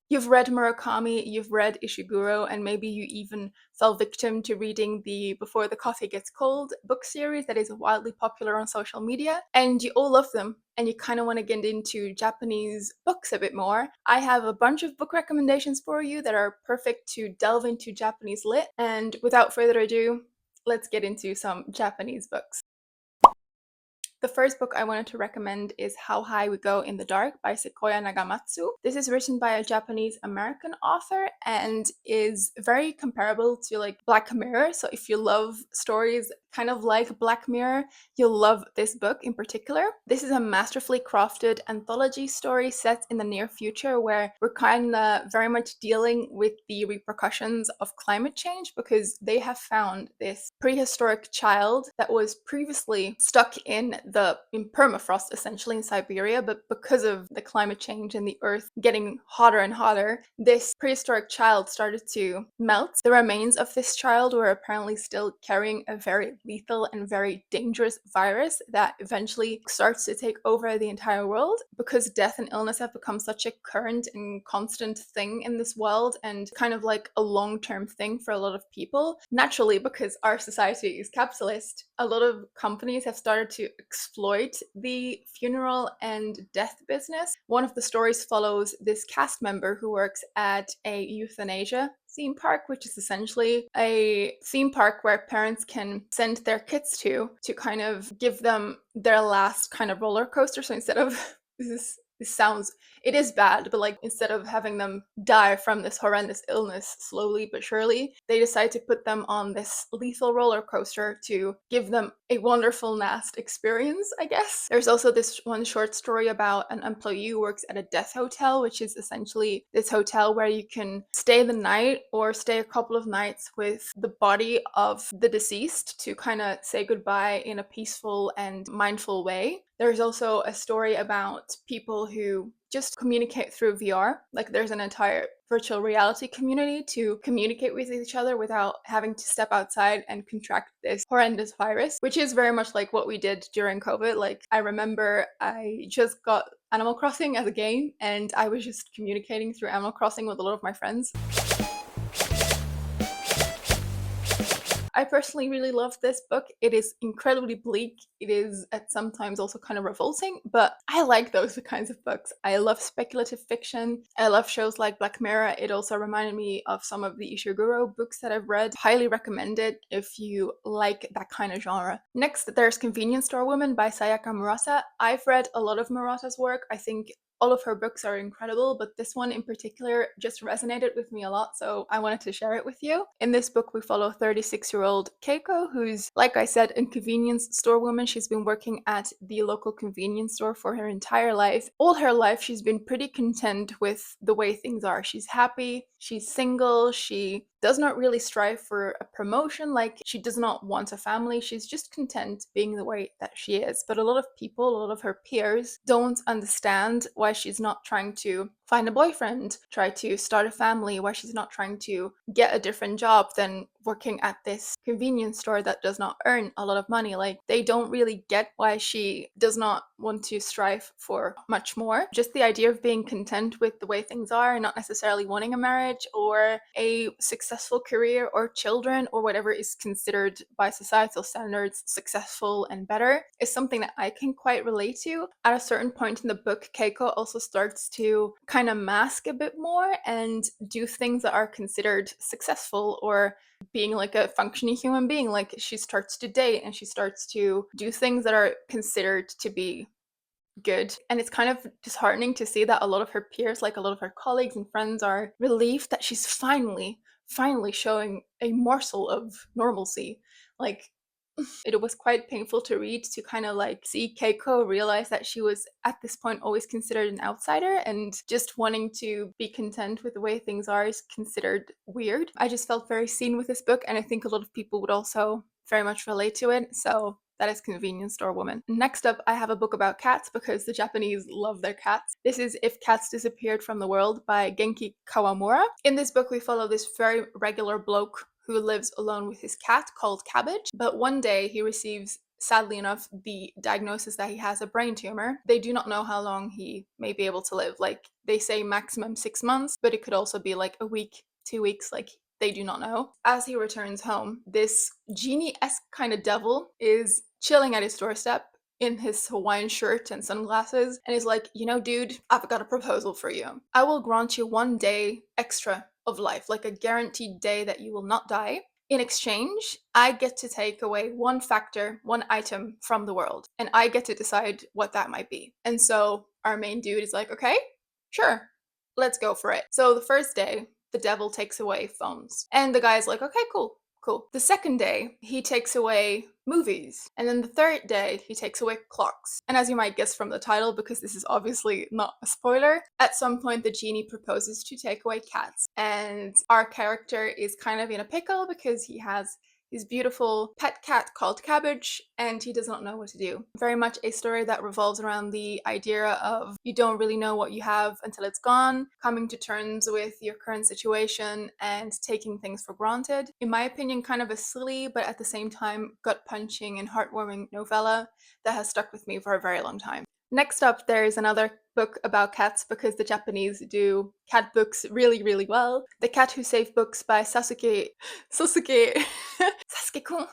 you've read Murakami, you've read Ishiguro, and maybe you even fell victim to reading the Before the Coffee Gets Cold book series that is wildly popular on social media, and you all love them, and you kind of want to get into Japanese books a bit more, I have a bunch of book recommendations for you that are perfect to delve into Japanese lit. And without further ado, let's get into some Japanese books. The first book I wanted to recommend is How High We Go in the Dark by Sequoia Nagamatsu. This is written by a Japanese American author and is very comparable to like Black Mirror. So if you love stories kind of like Black Mirror, you'll love this book in particular. This is a masterfully crafted anthology story set in the near future where we're kind of very much dealing with the repercussions of climate change because they have found this prehistoric child that was previously stuck in permafrost essentially in Siberia, but because of the climate change and the earth getting hotter and hotter, this prehistoric child started to melt. The remains of this child were apparently still carrying a very lethal and very dangerous virus that eventually starts to take over the entire world because death and illness have become such a current and constant thing in this world and kind of like a long-term thing for a lot of people. Naturally, because our society is capitalist, a lot of companies have started to exploit the funeral and death business. One of the stories follows this cast member who works at a euthanasia theme park, which is essentially a theme park where parents can send their kids to kind of give them their last kind of roller coaster. So instead of this sounds, it is bad, but like instead of having them die from this horrendous illness slowly but surely, they decide to put them on this lethal roller coaster to give them a wonderful last experience, I guess. There's also this one short story about an employee who works at a death hotel, which is essentially this hotel where you can stay the night or stay a couple of nights with the body of the deceased to kind of say goodbye in a peaceful and mindful way. There's also a story about people who just communicate through VR. Like there's an entire virtual reality community to communicate with each other without having to step outside and contract this horrendous virus, which is very much like what we did during COVID. Like I remember I just got Animal Crossing as a game and I was just communicating through Animal Crossing with a lot of my friends. I personally really love this book. It is incredibly bleak. It is at sometimes also kind of revolting, but I like those kinds of books. I love speculative fiction. I love shows like Black Mirror. It also reminded me of some of the ishiguro books that I've read. Highly recommend it if you like that kind of genre. Next, there's Convenience Store Woman by Sayaka Murata. I've read a lot of Murata's work. I think all of her books are incredible, but this one in particular just resonated with me a lot, so I wanted to share it with you. In this book, we follow 36-year-old Keiko, who's, like I said, a convenience store woman. She's been working at the local convenience store for her entire life. All her life, she's been pretty content with the way things are. She's happy, she's single, she does not really strive for a promotion, like she does not want a family, she's just content being the way that she is. But a lot of people, a lot of her peers, don't understand why she's not trying to find a boyfriend, try to start a family, why she's not trying to get a different job than working at this convenience store that does not earn a lot of money. Like they don't really get why she does not want to strive for much more. Just the idea of being content with the way things are, not necessarily wanting a marriage or a successful career or children or whatever is considered by societal standards successful and better, is something that I can quite relate to. At a certain point in the book, Keiko also starts to kind of mask a bit more and do things that are considered successful or being like a functioning human being. Like she starts to date and she starts to do things that are considered to be good. And it's kind of disheartening to see that a lot of her peers, like a lot of her colleagues and friends, are relieved that she's finally showing a morsel of normalcy. Like it was quite painful to read, to kind of like see Keiko realize that she was at this point always considered an outsider and just wanting to be content with the way things are is considered weird. I just felt very seen with this book, and I think a lot of people would also very much relate to it. So that is Convenience Store Woman. Next up, I have a book about cats because the Japanese love their cats. This is If Cats Disappeared from the World by Genki Kawamura. In this book, we follow this very regular bloke who lives alone with his cat called Cabbage, but one day he receives sadly enough, the diagnosis that he has a brain tumor. They do not know how long he may be able to live. Like, they say maximum 6 months, but it could also be like a week, 2 weeks, like they do not know. As he returns home, this genie-esque kind of devil is chilling at his doorstep in his Hawaiian shirt and sunglasses, and he's like, dude, I've got a proposal for you. I will grant you 1 day extra of life, like a guaranteed day that you will not die. In exchange, I get to take away one factor, one item from the world, and I get to decide what that might be. And so our main dude is like, okay, sure, let's go for it. So the first day, the devil takes away phones. And the guy's like, okay, cool. Cool. The second day, he takes away movies. And then the third day, he takes away clocks. And as you might guess from the title, because this is obviously not a spoiler, at some point the genie proposes to take away cats. And our character is kind of in a pickle because he has his beautiful pet cat called Cabbage, and he does not know what to do. Very much a story that revolves around the idea of you don't really know what you have until it's gone, coming to terms with your current situation, and taking things for granted. In my opinion, kind of a silly, but at the same time gut-punching and heartwarming novella that has stuck with me for a very long time. Next up, there is another book about cats because the Japanese do cat books really, really well. The Cat Who Saved Books by Sasuke Sasuke-kun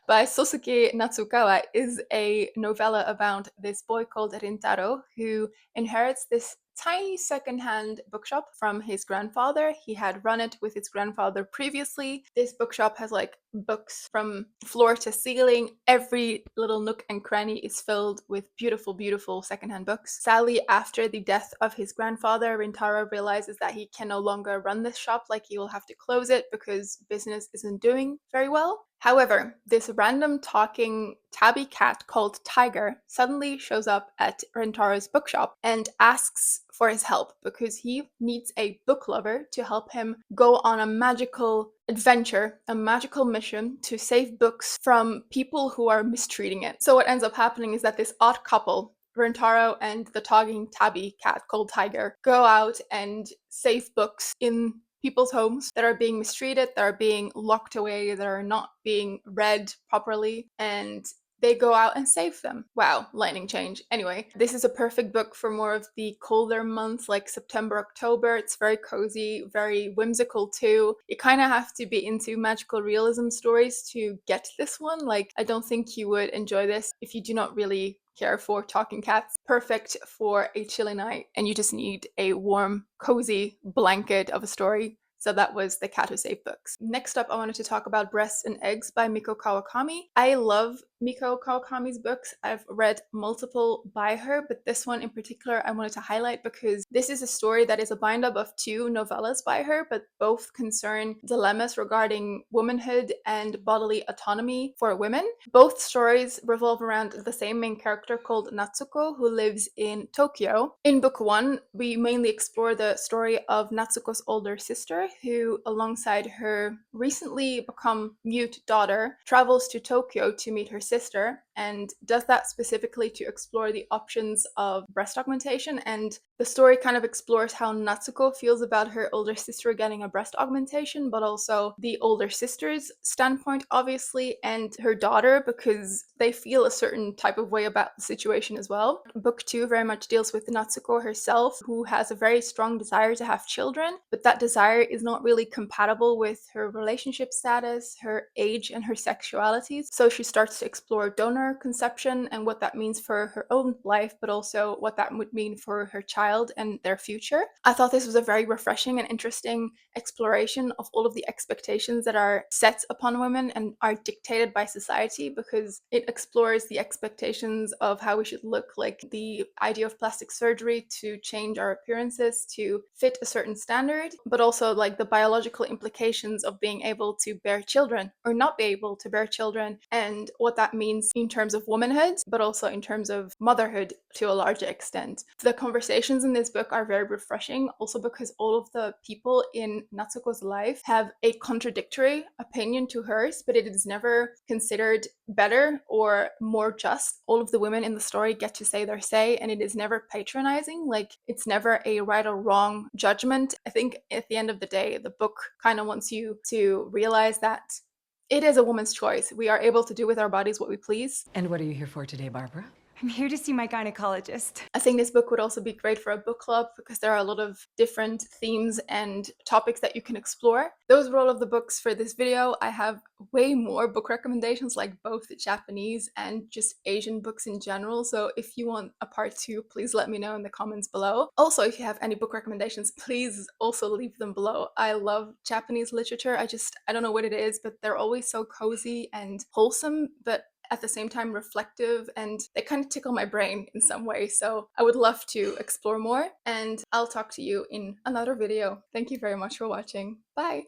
by Sosuke Natsukawa is a novella about this boy called Rintaro who inherits this tiny secondhand bookshop from his grandfather. He had run it with his grandfather previously. This bookshop has like books from floor to ceiling. Every little nook and cranny is filled with beautiful, beautiful secondhand books. Sadly, after the death of his grandfather, Rintaro realizes that he can no longer run this shop, like he will have to close it because business isn't doing very well. However, this random talking tabby cat called Tiger suddenly shows up at Rentaro's bookshop and asks for his help because he needs a book lover to help him go on a magical adventure, a magical mission to save books from people who are mistreating it. So what ends up happening is that this odd couple, Rentaro and the talking tabby cat called Tiger, go out and save books in people's homes that are being mistreated, that are being locked away, that are not being read properly, and they go out and save them. Wow, lightning change. Anyway, this is a perfect book for more of the colder months like September, October. It's very cozy, very whimsical too. You kind of have to be into magical realism stories to get this one. Like, I don't think you would enjoy this if you do not really care for talking cats. Perfect for a chilly night and you just need a warm, cozy blanket of a story. So that was The Cat Who Saved Books. Next up, I wanted to talk about Breasts and Eggs by Miko Kawakami. I love Miko Kawakami's books. I've read multiple by her, but this one in particular I wanted to highlight because this is a story that is a bind-up of two novellas by her, but both concern dilemmas regarding womanhood and bodily autonomy for women. Both stories revolve around the same main character called Natsuko, who lives in Tokyo. In book one, we mainly explore the story of Natsuko's older sister, who, alongside her recently become mute daughter, travels to Tokyo to meet her sister and does that specifically to explore the options of breast augmentation. And the story kind of explores how Natsuko feels about her older sister getting a breast augmentation, but also the older sister's standpoint, obviously, and her daughter, because they feel a certain type of way about the situation as well. Book two very much deals with Natsuko herself, who has a very strong desire to have children, but that desire is not really compatible with her relationship status, her age, and her sexuality. So she starts to explore donor conception and what that means for her own life, but also what that would mean for her child and their future. I thought this was a very refreshing and interesting exploration of all of the expectations that are set upon women and are dictated by society, because it explores the expectations of how we should look, like the idea of plastic surgery to change our appearances to fit a certain standard, but also like the biological implications of being able to bear children or not be able to bear children, and what that means in terms of womanhood, but also in terms of motherhood to a larger extent. The conversations in this book are very refreshing, also because all of the people in Natsuko's life have a contradictory opinion to hers, but it is never considered better or more just. All of the women in the story get to say their say, and it is never patronizing. Like, it's never a right or wrong judgment. I think at the end of the day, the book kind of wants you to realize that It is a woman's choice. We are able to do with our bodies what we please. And what are you here for today, Barbara? I'm here to see my gynecologist. I think this book would also be great for a book club because there are a lot of different themes and topics that you can explore. Those were all of the books for this video. I have way more book recommendations, like both Japanese and just Asian books in general. So if you want a part 2, please let me know in the comments below. Also, if you have any book recommendations, please also leave them below. I love Japanese literature. I don't know what it is, but they're always so cozy and wholesome, but at the same time reflective, and they kind of tickle my brain in some way. So I would love to explore more, and I'll talk to you in another video. Thank you very much for watching. Bye!